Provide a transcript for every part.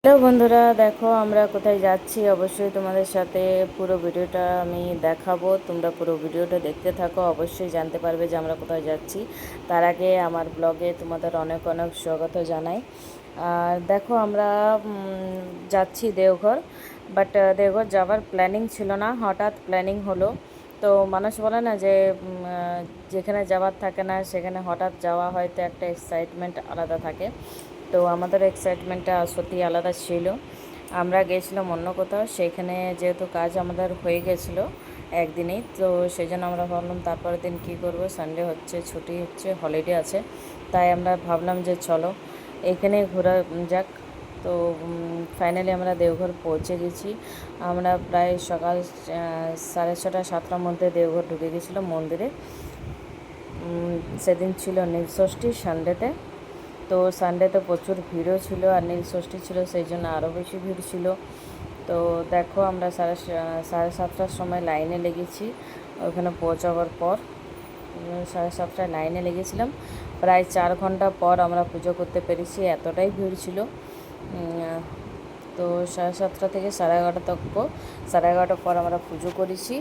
Hello বন্ধুরা, দেখো আমরা কোথায় যাচ্ছি। অবশ্যই তোমাদের সাথে পুরো ভিডিওটা আমি দেখাবো। তোমরা পুরো ভিডিওটা দেখতে থাকো, অবশ্যই জানতে পারবে যে আমরা কোথায় যাচ্ছি। তার আগে আমার ব্লগে তোমাদের অনেক অনেক স্বাগত জানাই। আর দেখো আমরা যাচ্ছি দেওঘর। বাট দেওঘর যাওয়ার প্ল্যানিং ছিল না, হঠাৎ প্ল্যানিং হলো। তো মানুষ বলে না যে যেখানে যাওয়ার থাকে না সেখানে হঠাৎ যাওয়া হয়তো একটা এক্সাইটমেন্ট আলাদা থাকে। তো আমাদের এক্সাইটমেন্টটা সত্যি আলাদা ছিল। আমরা গিয়েছিলাম অন্য কোথাও, সেইখানে যেহেতু কাজ আমাদের হয়ে গেছিলো একদিনেই, তো সেই জন্য আমরা ভাবলাম তারপরের দিন কী করব, সানডে হচ্ছে, ছুটি হচ্ছে, হলিডে আছে, তাই আমরা ভাবলাম যে চলো এখানে ঘোরা যাক। তো ফাইনালি আমরা দেওঘর পৌঁছে গেছি। আমরা প্রায় সকাল 6:30-7টার মধ্যে দেওঘর ঢুকে গেছিলো মন্দিরে। সেদিন ছিল নীলষষ্ঠী, সানডেতে। তো সানডেতে প্রচুর ভিড়ও ছিল, আর নীলষষ্ঠী ছিল সেই জন্য আরও বেশি ভিড় ছিল। তো দেখো আমরা 7:30টার সময় লাইনে লেগেছি। ওখানে পৌঁছাবার পর 7:30টায় লাইনে লেগেছিলাম। প্রায় 4 ঘন্টা পর আমরা পুজো করতে পেরেছি, এতটাই ভিড় ছিল। তো 7:30 থেকে 11:30 তক, 11:30 পর আমরা পুজো করেছি।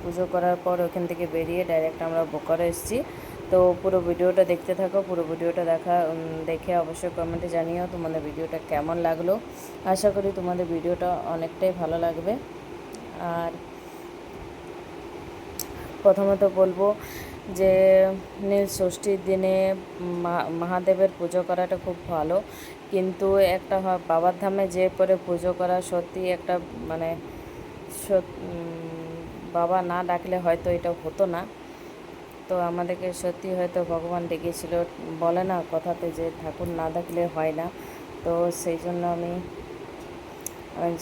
পুজো করার পর ওখান থেকে বেরিয়ে ডাইরেক্ট আমরা বোকারো এসেছি। তো পুরো ভিডিওটা দেখতে থাকো, পুরো ভিডিওটা দেখে অবশ্যই কমেন্টে জানিও তোমাদের ভিডিওটা কেমন লাগলো। আশা করি তোমাদের ভিডিওটা অনেকটাই ভালো লাগবে। আর প্রথমত বলবো যে নীলষষ্ঠীর দিনে মহাদেবের পুজো করাটা খুব ভালো, কিন্তু একটা বাবার ধামে যে পরে পুজো করা সত্যি একটা মানে বাবা না ডাকলে হয়তো এটা হতো না। তো আমাদেরকে সত্যি হয়তো ভগবান ডেকেছিল, বলে না কথাতে যে ঠাকুর না ডাকলে হয় না। তো সেই জন্য আমি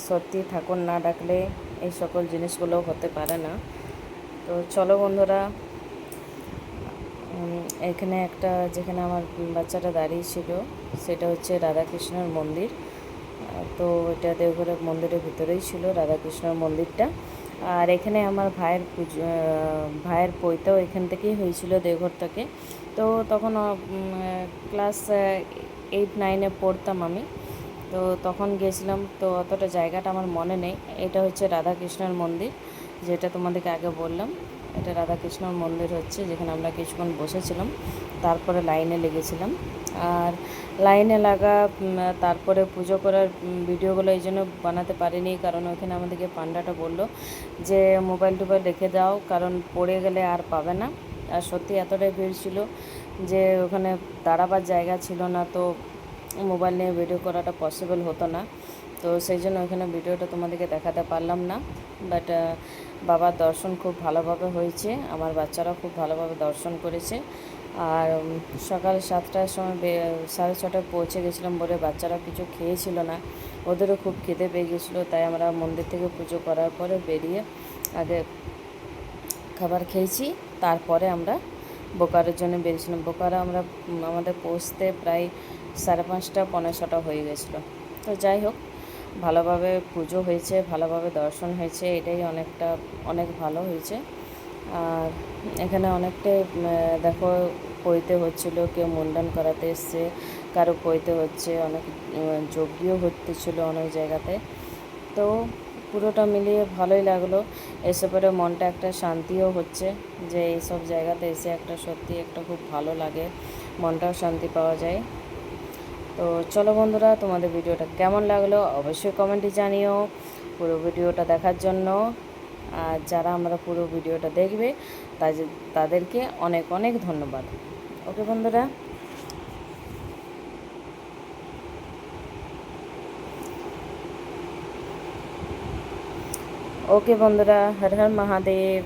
সত্যি ঠাকুর না ডাকলে এই সকল জিনিসগুলো হতে পারে না। তো চলো বন্ধুরা, এখানে একটা যেখানে আমার বাচ্চাটা দাঁড়িয়ে ছিল সেটা হচ্ছে রাধাকৃষ্ণের মন্দির। তো এটা দেওঘরের মন্দিরের ভিতরেই ছিল রাধাকৃষ্ণের মন্দিরটা। আর এখানে আমার ভাইয়ের পৈতাও এখান থেকেই হয়েছিল, দেওঘর থেকে। তো তখন ক্লাস 8-9-এ পড়তাম আমি। তো তখন গেছিলাম, তো অতটা জায়গাটা আমার মনে নেই। এটা হচ্ছে রাধাকৃষ্ণের মন্দির, যেটা তোমাদেরকে আগে বললাম। এটা রাধাকৃষ্ণর মন্দির হচ্ছে, যেখানে আমরা কিছুক্ষণ বসেছিলাম, তারপরে লাইনে লেগেছিলাম। আর লাইনে লাগা, তারপরে পুজো করার ভিডিওগুলো এই জন্য বানাতে পারিনি, কারণ ওখানে আমাদেরকে পান্ডাটা বললো যে মোবাইল টোবাইল রেখে দাও, কারণ পড়ে গেলে আর পাবে না। আর সত্যি এতটাই ভিড় ছিল যে ওখানে দাঁড়াবার জায়গা ছিল না, তো মোবাইল নিয়ে ভিডিও করাটা পসিবল হতো না। তো সেই জন্য ওখানে ভিডিওটা তোমাদেরকে দেখাতে পারলাম না। বাট বাবার দর্শন খুব ভালোভাবে হয়েছে, আমার বাচ্চারাও খুব ভালোভাবে দর্শন করেছে। আর সকাল 7টার সময় 6:30টায় পৌঁছে গেছিলাম বলে বাচ্চারা কিছু খেয়েছিল না, ওদেরও খুব খিদে পেয়ে গেছিলো। তাই আমরা মন্দির থেকে পুজো করার পরে বেরিয়ে আগে খাবার খেয়েছি, তারপরে আমরা বোকারোর জন্য বেরিয়েছিলাম। বোকারো আমাদের পৌঁছতে প্রায় 5:30 পৌনে 6টা হয়ে গেছিলো। তো যাই হোক, ভালোভাবে পুজো হয়েছে, ভালোভাবে দর্শন হয়েছে, এটাই অনেক ভালো হয়েছে। আর এখানে অনেকটাই দেখো পইতে হচ্ছিলো, কেউ মুন্ডন করাতে এসছে, কারো পইতে হচ্ছে, অনেক যজ্ঞও হচ্ছিলো অনেক জায়গাতে। তো পুরোটা মিলিয়ে ভালোই লাগলো। এসে পরে মনটা একটা শান্তিও হচ্ছে, যে এইসব জায়গাতে এসে একটা সত্যি একটা খুব ভালো লাগে, মনটাও শান্তি পাওয়া যায়। তো চলো বন্ধুরা, তোমাদের ভিডিওটা কেমন লাগলো অবশ্যই কমেন্টে জানিও। পুরো ভিডিওটা দেখার জন্য, আর যারা আমরা পুরো ভিডিওটা দেখবে তাদেরকে অনেক অনেক ধন্যবাদ। ওকে বন্ধুরা, হর হর মহাদেব।